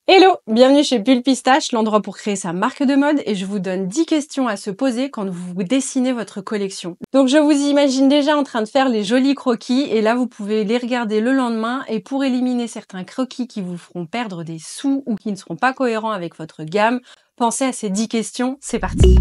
Hello, bienvenue chez Pull Pistache, l'endroit pour créer sa marque de mode et je vous donne 10 questions à se poser quand vous dessinez votre collection. Donc je vous imagine déjà en train de faire les jolis croquis et là vous pouvez les regarder le lendemain et pour éliminer certains croquis qui vous feront perdre des sous ou qui ne seront pas cohérents avec votre gamme, pensez à ces 10 questions, c'est parti.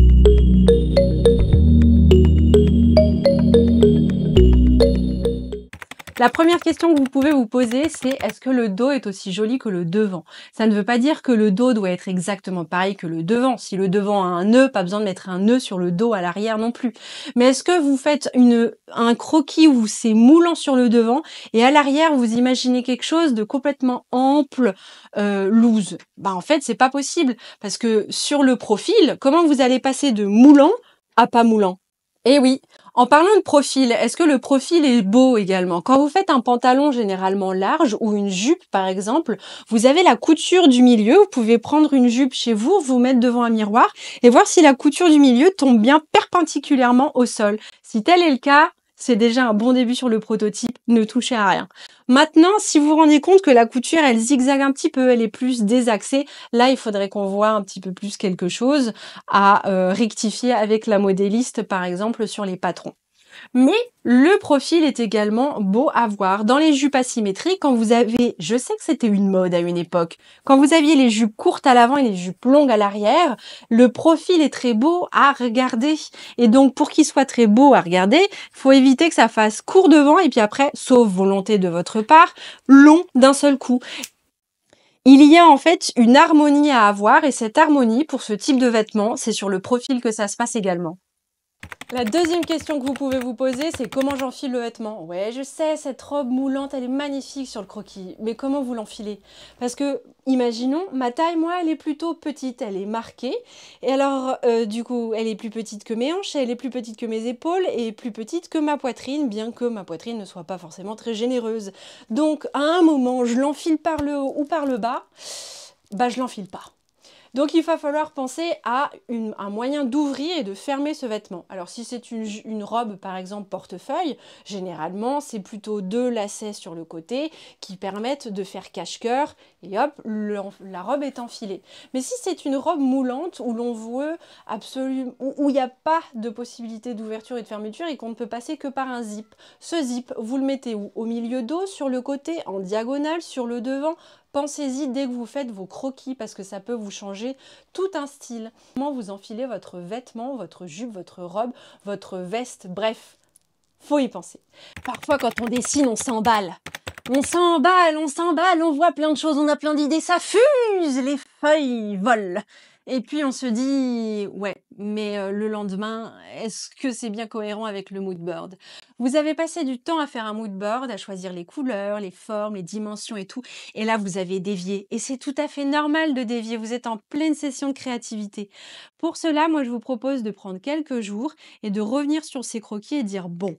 La première question que vous pouvez vous poser, c'est est-ce que le dos est aussi joli que le devant? Ça ne veut pas dire que le dos doit être exactement pareil que le devant. Si le devant a un nœud, pas besoin de mettre un nœud sur le dos à l'arrière non plus. Mais est-ce que vous faites un croquis où c'est moulant sur le devant et à l'arrière, vous imaginez quelque chose de complètement ample, loose? En fait, c'est pas possible parce que sur le profil, comment vous allez passer de moulant à pas moulant? Eh oui, en parlant de profil, est-ce que le profil est beau également? Quand vous faites un pantalon généralement large ou une jupe par exemple, vous avez la couture du milieu, vous pouvez prendre une jupe chez vous, vous mettre devant un miroir et voir si la couture du milieu tombe bien perpendiculairement au sol. Si tel est le cas, c'est déjà un bon début sur le prototype, ne touchez à rien. Maintenant, si vous vous rendez compte que la couture, elle zigzague un petit peu, elle est plus désaxée, là, il faudrait qu'on voit un petit peu plus quelque chose à rectifier avec la modéliste, par exemple, sur les patrons. Mais le profil est également beau à voir. Dans les jupes asymétriques, quand vous avez, je sais que c'était une mode à une époque, quand vous aviez les jupes courtes à l'avant et les jupes longues à l'arrière, le profil est très beau à regarder. Et donc, pour qu'il soit très beau à regarder, il faut éviter que ça fasse court devant et puis après, sauf volonté de votre part, long d'un seul coup. Il y a en fait une harmonie à avoir et cette harmonie, pour ce type de vêtement, c'est sur le profil que ça se passe également. La deuxième question que vous pouvez vous poser, c'est comment j'enfile le vêtement? Ouais, je sais, cette robe moulante, elle est magnifique sur le croquis, mais comment vous l'enfilez? Parce que, imaginons, ma taille, moi, elle est plutôt petite, elle est marquée, et alors, du coup, elle est plus petite que mes hanches, elle est plus petite que mes épaules, et plus petite que ma poitrine, bien que ma poitrine ne soit pas forcément très généreuse. Donc, à un moment, je l'enfile par le haut ou par le bas, je l'enfile pas. Donc il va falloir penser à un moyen d'ouvrir et de fermer ce vêtement. Alors si c'est une robe par exemple portefeuille, généralement c'est plutôt 2 lacets sur le côté qui permettent de faire cache-cœur et hop, la robe est enfilée. Mais si c'est une robe moulante où l'on veut absolument, où il n'y a pas de possibilité d'ouverture et de fermeture et qu'on ne peut passer que par un zip, ce zip vous le mettez où? Au milieu dos, sur le côté, en diagonale, sur le devant? Pensez-y dès que vous faites vos croquis parce que ça peut vous changer tout un style. Comment vous enfilez votre vêtement, votre jupe, votre robe, votre veste, bref, faut y penser. Parfois quand on dessine, on s'emballe. On s'emballe, on voit plein de choses, on a plein d'idées, ça fuse, les feuilles volent. Et puis on se dit, ouais, mais le lendemain, est-ce que c'est bien cohérent avec le mood board? Vous avez passé du temps à faire un mood board, à choisir les couleurs, les formes, les dimensions et tout, et là vous avez dévié. Et c'est tout à fait normal de dévier, vous êtes en pleine session de créativité. Pour cela, moi je vous propose de prendre quelques jours et de revenir sur ces croquis et dire, bon,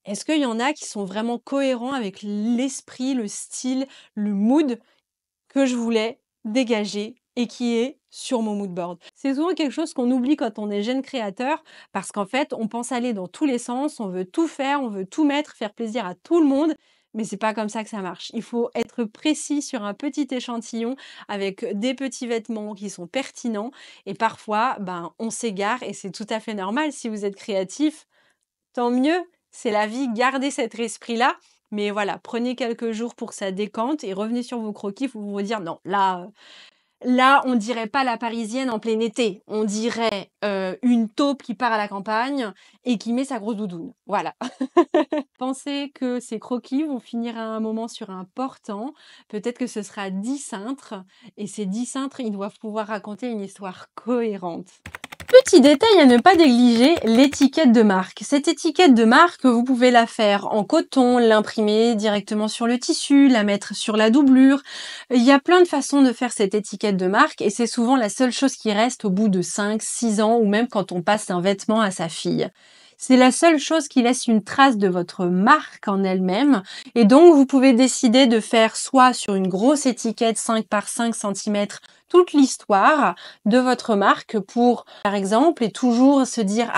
est-ce qu'il y en a qui sont vraiment cohérents avec l'esprit, le style, le mood que je voulais dégager et qui est sur mon mood board? C'est souvent quelque chose qu'on oublie quand on est jeune créateur parce qu'en fait, on pense aller dans tous les sens, on veut tout faire, on veut tout mettre, faire plaisir à tout le monde. Mais c'est pas comme ça que ça marche. Il faut être précis sur un petit échantillon avec des petits vêtements qui sont pertinents. Et parfois, on s'égare et c'est tout à fait normal. Si vous êtes créatif, tant mieux, c'est la vie, gardez cet esprit-là. Mais voilà, prenez quelques jours pour que ça décante et revenez sur vos croquis pour vous dire non, là, on dirait pas la Parisienne en plein été. On dirait une taupe qui part à la campagne et qui met sa grosse doudoune. Voilà. Pensez que ces croquis vont finir à un moment sur un portant. Peut-être que ce sera 10 cintres. Et ces 10 cintres, ils doivent pouvoir raconter une histoire cohérente. Petit détail à ne pas négliger, l'étiquette de marque. Cette étiquette de marque, vous pouvez la faire en coton, l'imprimer directement sur le tissu, la mettre sur la doublure. Il y a plein de façons de faire cette étiquette de marque et c'est souvent la seule chose qui reste au bout de 5, 6 ans ou même quand on passe un vêtement à sa fille. C'est la seule chose qui laisse une trace de votre marque en elle-même. Et donc, vous pouvez décider de faire soit sur une grosse étiquette 5 par 5 cm toute l'histoire de votre marque pour, par exemple, et toujours se dire,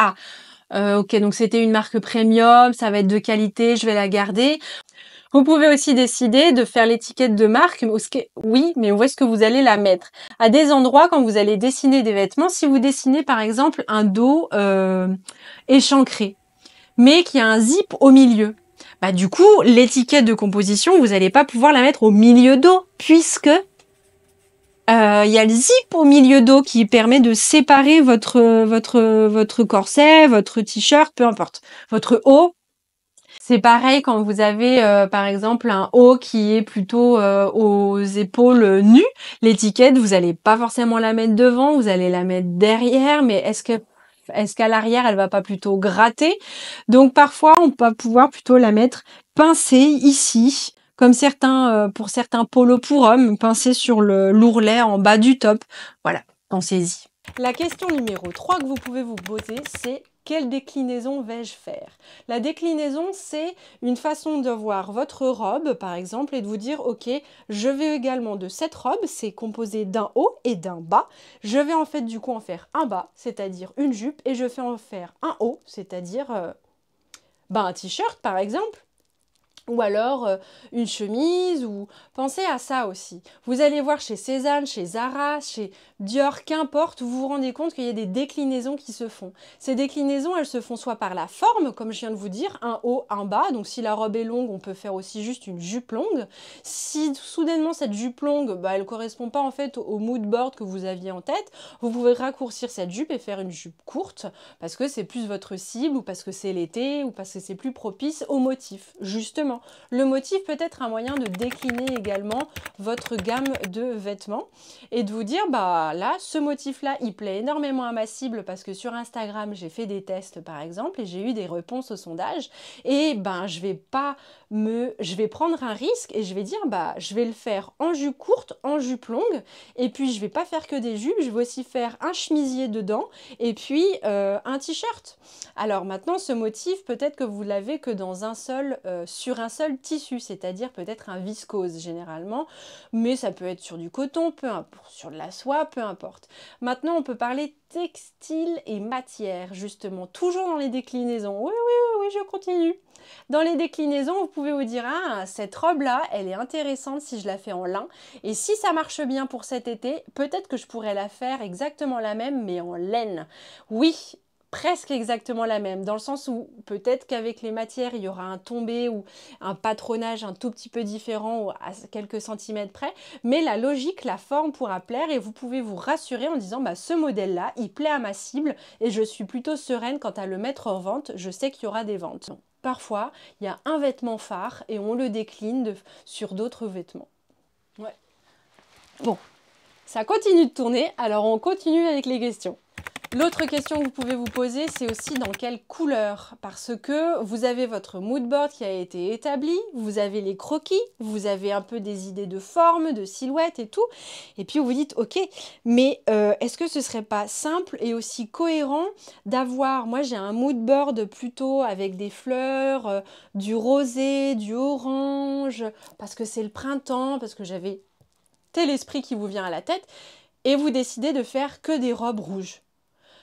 ok, donc c'était une marque premium, ça va être de qualité, je vais la garder. Vous pouvez aussi décider de faire l'étiquette de marque, oui, mais où est-ce que vous allez la mettre? À des endroits, quand vous allez dessiner des vêtements, si vous dessinez par exemple un dos échancré, mais qui a un zip au milieu, bah du coup, l'étiquette de composition, vous n'allez pas pouvoir la mettre au milieu dos, puisque il y a le zip au milieu dos qui permet de séparer votre corset, votre t-shirt, peu importe, votre haut. C'est pareil quand vous avez, par exemple, un haut qui est plutôt aux épaules nues. L'étiquette, vous allez pas forcément la mettre devant, vous allez la mettre derrière, mais est-ce qu'à l'arrière, elle va pas plutôt gratter? Donc parfois, on va pouvoir plutôt la mettre pincée ici, comme pour certains polos pour hommes, pincée sur l'ourlet en bas du top. Voilà, pensez-y. La question numéro 3 que vous pouvez vous poser, c'est quelle déclinaison vais-je faire? La déclinaison, c'est une façon de voir votre robe, par exemple, et de vous dire, ok, je vais également de cette robe, c'est composé d'un haut et d'un bas. Je vais en fait du coup en faire un bas, c'est-à-dire une jupe, et je vais en faire un haut, c'est-à-dire un t-shirt par exemple. Ou alors une chemise, ou pensez à ça aussi. Vous allez voir chez Cézanne, chez Zara, chez Dior, qu'importe, vous vous rendez compte qu'il y a des déclinaisons qui se font. Ces déclinaisons, elles se font soit par la forme, comme je viens de vous dire, un haut, un bas. Donc si la robe est longue, on peut faire aussi juste une jupe longue. Si soudainement cette jupe longue, elle ne correspond pas en fait au mood board que vous aviez en tête, vous pouvez raccourcir cette jupe et faire une jupe courte, parce que c'est plus votre cible, ou parce que c'est l'été, ou parce que c'est plus propice au motif, justement. Le motif peut être un moyen de décliner également votre gamme de vêtements et de vous dire, là, ce motif-là, il plaît énormément à ma cible parce que sur Instagram, j'ai fait des tests par exemple et j'ai eu des réponses au sondage et je vais prendre un risque et je vais dire, je vais le faire en jupe courte, en jupe longue et puis je vais pas faire que des jupes, je vais aussi faire un chemisier dedans et puis un t-shirt. Alors maintenant, ce motif, peut-être que vous l'avez que dans sur un seul tissu, c'est-à-dire peut-être un viscose généralement, mais ça peut être sur du coton, peu importe, sur de la soie, peu importe. Maintenant, on peut parler textile et matière, justement, toujours dans les déclinaisons. Oui, je continue. Dans les déclinaisons, vous pouvez vous dire, cette robe-là, elle est intéressante si je la fais en lin, et si ça marche bien pour cet été, peut-être que je pourrais la faire exactement la même, mais en laine. Oui, presque exactement la même, dans le sens où peut-être qu'avec les matières, il y aura un tombé ou un patronage un tout petit peu différent ou à quelques centimètres près, mais la logique, la forme pourra plaire et vous pouvez vous rassurer en disant ce modèle-là, il plaît à ma cible et je suis plutôt sereine quant à le mettre en vente, je sais qu'il y aura des ventes. Parfois, il y a un vêtement phare et on le décline sur d'autres vêtements. Ouais. Bon, ça continue de tourner, alors on continue avec les questions. L'autre question que vous pouvez vous poser, c'est aussi dans quelle couleur, parce que vous avez votre mood board qui a été établi, vous avez les croquis, vous avez un peu des idées de forme, de silhouette et tout, et puis vous vous dites, ok, mais est-ce que ce serait pas simple et aussi cohérent d'avoir, moi j'ai un mood board plutôt avec des fleurs, du rosé, du orange, parce que c'est le printemps, parce que j'avais tel esprit qui vous vient à la tête, et vous décidez de faire que des robes rouges.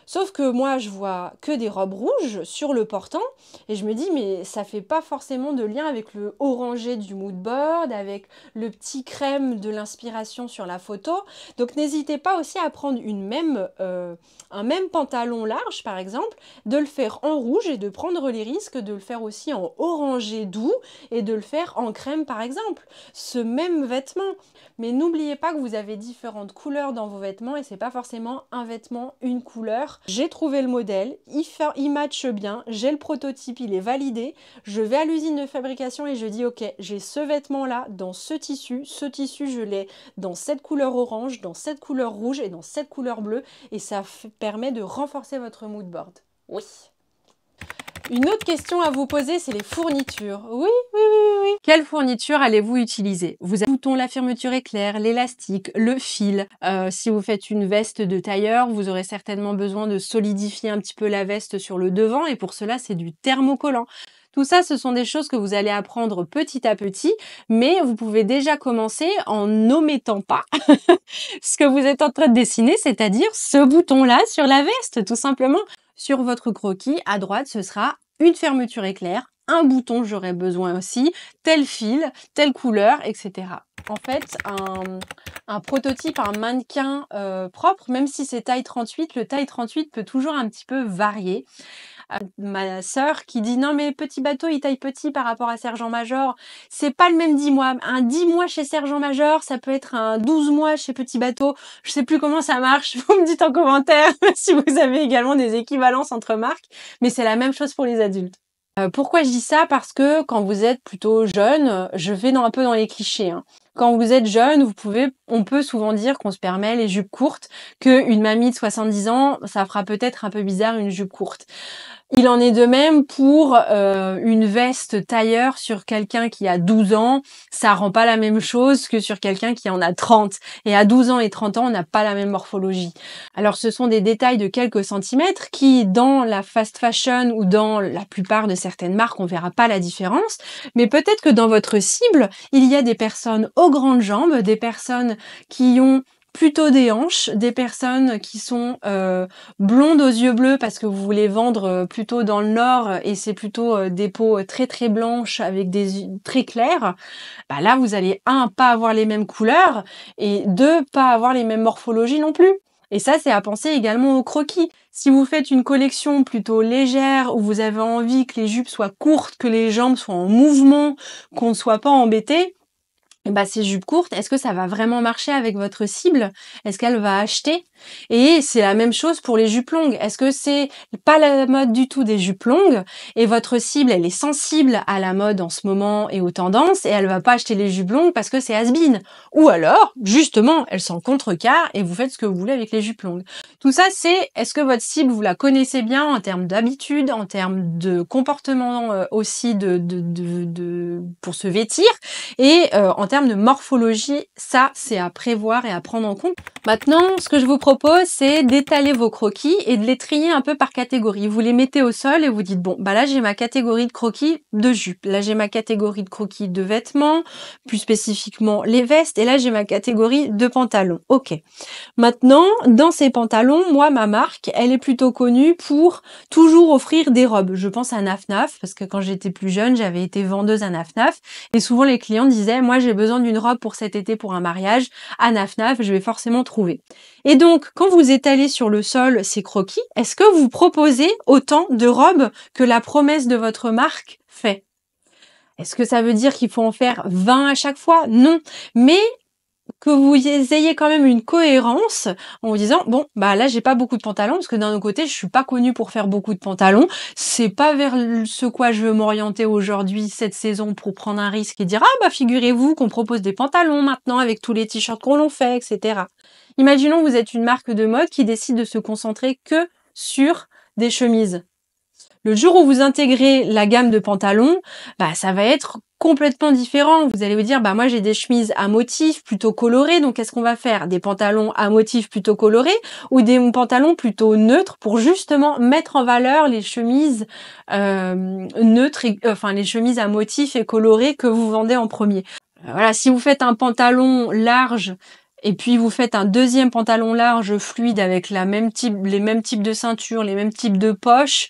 Sauf que moi, je vois que des robes rouges sur le portant et je me dis, mais ça fait pas forcément de lien avec le orangé du mood board, avec le petit crème de l'inspiration sur la photo. Donc, n'hésitez pas aussi à prendre un même pantalon large, par exemple, de le faire en rouge et de prendre les risques de le faire aussi en orangé doux et de le faire en crème, par exemple. Ce même vêtement. Mais n'oubliez pas que vous avez différentes couleurs dans vos vêtements et c'est pas forcément un vêtement, une couleur. J'ai trouvé le modèle, il matche bien, j'ai le prototype, il est validé. Je vais à l'usine de fabrication et je dis ok, j'ai ce vêtement-là dans ce tissu je l'ai dans cette couleur orange, dans cette couleur rouge et dans cette couleur bleue et ça permet de renforcer votre mood board. Oui. Une autre question à vous poser, c'est les fournitures. Oui. Quelle fourniture allez-vous utiliser? Vous avez le bouton, la fermeture éclair, l'élastique, le fil. Si vous faites une veste de tailleur, vous aurez certainement besoin de solidifier un petit peu la veste sur le devant et pour cela, c'est du thermocollant. Tout ça, ce sont des choses que vous allez apprendre petit à petit, mais vous pouvez déjà commencer en n'omettant pas ce que vous êtes en train de dessiner, c'est-à-dire ce bouton-là sur la veste, tout simplement. Sur votre croquis, à droite, ce sera une fermeture éclair, un bouton, j'aurais besoin aussi, tel fil, telle couleur, etc. En fait, un prototype, un mannequin propre, même si c'est taille 38, le taille 38 peut toujours un petit peu varier. Ma sœur qui dit non mais petit bateau il taille petit par rapport à sergent major, c'est pas le même 10 mois. Un 10 mois chez sergent major, ça peut être un 12 mois chez petit bateau. Je sais plus comment ça marche, vous me dites en commentaire si vous avez également des équivalences entre marques, mais c'est la même chose pour les adultes. Pourquoi je dis ça? Parce que quand vous êtes plutôt jeune, je vais un peu dans les clichés, hein. Quand vous êtes jeune, on peut souvent dire qu'on se permet les jupes courtes, qu'une mamie de 70 ans, ça fera peut-être un peu bizarre une jupe courte. Il en est de même pour une veste tailleur sur quelqu'un qui a 12 ans, ça rend pas la même chose que sur quelqu'un qui en a 30. Et à 12 ans et 30 ans, on n'a pas la même morphologie. Alors ce sont des détails de quelques centimètres qui, dans la fast fashion ou dans la plupart de certaines marques, on verra pas la différence. Mais peut-être que dans votre cible, il y a des personnes aux grandes jambes, des personnes qui ont plutôt des hanches, des personnes qui sont blondes aux yeux bleus parce que vous voulez vendre plutôt dans le nord et c'est plutôt des peaux très très blanches avec des yeux très clairs. Bah là, vous allez pas avoir les mêmes couleurs et deux, pas avoir les mêmes morphologies non plus. Et ça, c'est à penser également au croquis. Si vous faites une collection plutôt légère où vous avez envie que les jupes soient courtes, que les jambes soient en mouvement, qu'on ne soit pas embêté, bah, ces jupes courtes, est-ce que ça va vraiment marcher avec votre cible? Est-ce qu'elle va acheter? Et c'est la même chose pour les jupes longues. Est-ce que c'est pas la mode du tout des jupes longues et votre cible, elle est sensible à la mode en ce moment et aux tendances et elle va pas acheter les jupes longues parce que c'est has-been? Ou alors, justement, elle s'en contrecarre et vous faites ce que vous voulez avec les jupes longues. Tout ça, c'est est-ce que votre cible, vous la connaissez bien en termes d'habitude, en termes de comportement aussi pour se vêtir et en termes de morphologie, ça, c'est à prévoir et à prendre en compte. Maintenant, ce que je vous propose, c'est d'étaler vos croquis et de les trier un peu par catégorie. Vous les mettez au sol et vous dites, bon, bah là, j'ai ma catégorie de croquis de jupe. Là, j'ai ma catégorie de croquis de vêtements, plus spécifiquement les vestes. Et là, j'ai ma catégorie de pantalons. OK. Maintenant, dans ces pantalons, moi, ma marque, elle est plutôt connue pour toujours offrir des robes. Je pense à Naf Naf, parce que quand j'étais plus jeune, j'avais été vendeuse à Naf Naf. Et souvent, les clients disaient, moi, j'ai besoin d'une robe pour cet été pour un mariage. À Naf Naf, je vais forcément trouver. Et donc, quand vous étalez sur le sol ces croquis, est-ce que vous proposez autant de robes que la promesse de votre marque fait? Est-ce que ça veut dire qu'il faut en faire 20 à chaque fois? Non. Mais que vous ayez quand même une cohérence en vous disant bon bah là j'ai pas beaucoup de pantalons parce que d'un autre côté je suis pas connue pour faire beaucoup de pantalons, c'est pas vers ce quoi je veux m'orienter aujourd'hui cette saison pour prendre un risque et dire ah bah figurez-vous qu'on propose des pantalons maintenant avec tous les t-shirts qu'on l'on fait, etc. Imaginons que vous êtes une marque de mode qui décide de se concentrer que sur des chemises. Le jour où vous intégrez la gamme de pantalons, bah ça va être complètement différent. Vous allez vous dire, bah moi j'ai des chemises à motifs plutôt colorés, donc qu'est-ce qu'on va faire? Des pantalons à motifs plutôt colorés ou des pantalons plutôt neutres pour justement mettre en valeur les chemises neutres, enfin les chemises à motifs et colorés que vous vendez en premier. Voilà, si vous faites un pantalon large et puis vous faites un deuxième pantalon large fluide avec les mêmes types de ceintures, les mêmes types de poches,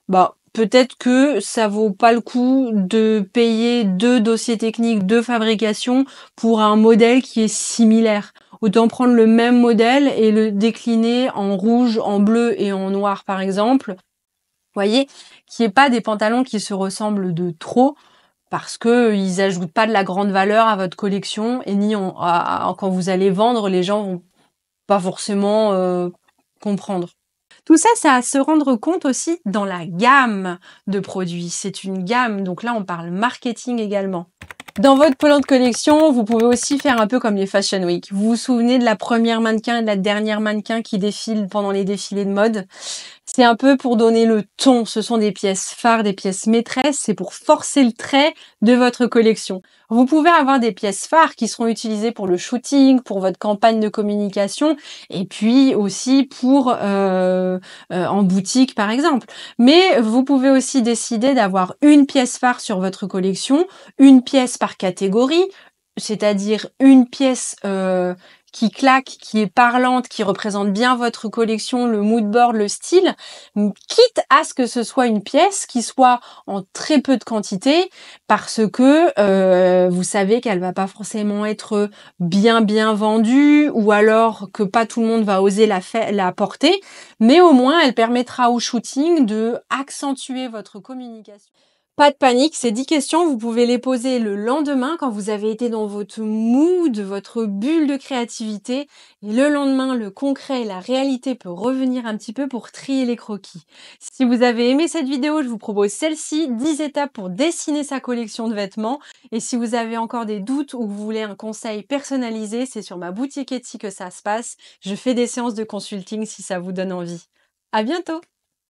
bah, peut-être que ça vaut pas le coup de payer 2 dossiers techniques de fabrication pour un modèle qui est similaire. Autant prendre le même modèle et le décliner en rouge, en bleu et en noir, par exemple. Vous voyez, qu'il n'y ait pas des pantalons qui se ressemblent de trop parce que ils ajoutent pas de la grande valeur à votre collection et quand vous allez vendre, les gens vont pas forcément comprendre. Tout ça, c'est à se rendre compte aussi dans la gamme de produits. C'est une gamme, donc là, on parle marketing également. Dans votre plan de collection, vous pouvez aussi faire un peu comme les Fashion Week. Vous vous souvenez de la première mannequin et de la dernière mannequin qui défilent pendant les défilés de mode? C'est un peu pour donner le ton. Ce sont des pièces phares, des pièces maîtresses. C'est pour forcer le trait de votre collection. Vous pouvez avoir des pièces phares qui seront utilisées pour le shooting, pour votre campagne de communication et puis aussi pour en boutique par exemple. Mais vous pouvez aussi décider d'avoir une pièce phare sur votre collection, une pièce par catégorie, c'est-à-dire une pièce qui claque, qui est parlante, qui représente bien votre collection, le mood board, le style, quitte à ce que ce soit une pièce qui soit en très peu de quantité, parce que vous savez qu'elle va pas forcément être bien vendue, ou alors que pas tout le monde va oser la porter, mais au moins elle permettra au shooting de accentuer votre communication. Pas de panique, ces 10 questions, vous pouvez les poser le lendemain quand vous avez été dans votre mood, votre bulle de créativité. Et le lendemain, le concret et la réalité peut revenir un petit peu pour trier les croquis. Si vous avez aimé cette vidéo, je vous propose celle-ci, 10 étapes pour dessiner sa collection de vêtements. Et si vous avez encore des doutes ou vous voulez un conseil personnalisé, c'est sur ma boutique Etsy que ça se passe. Je fais des séances de consulting si ça vous donne envie. À bientôt!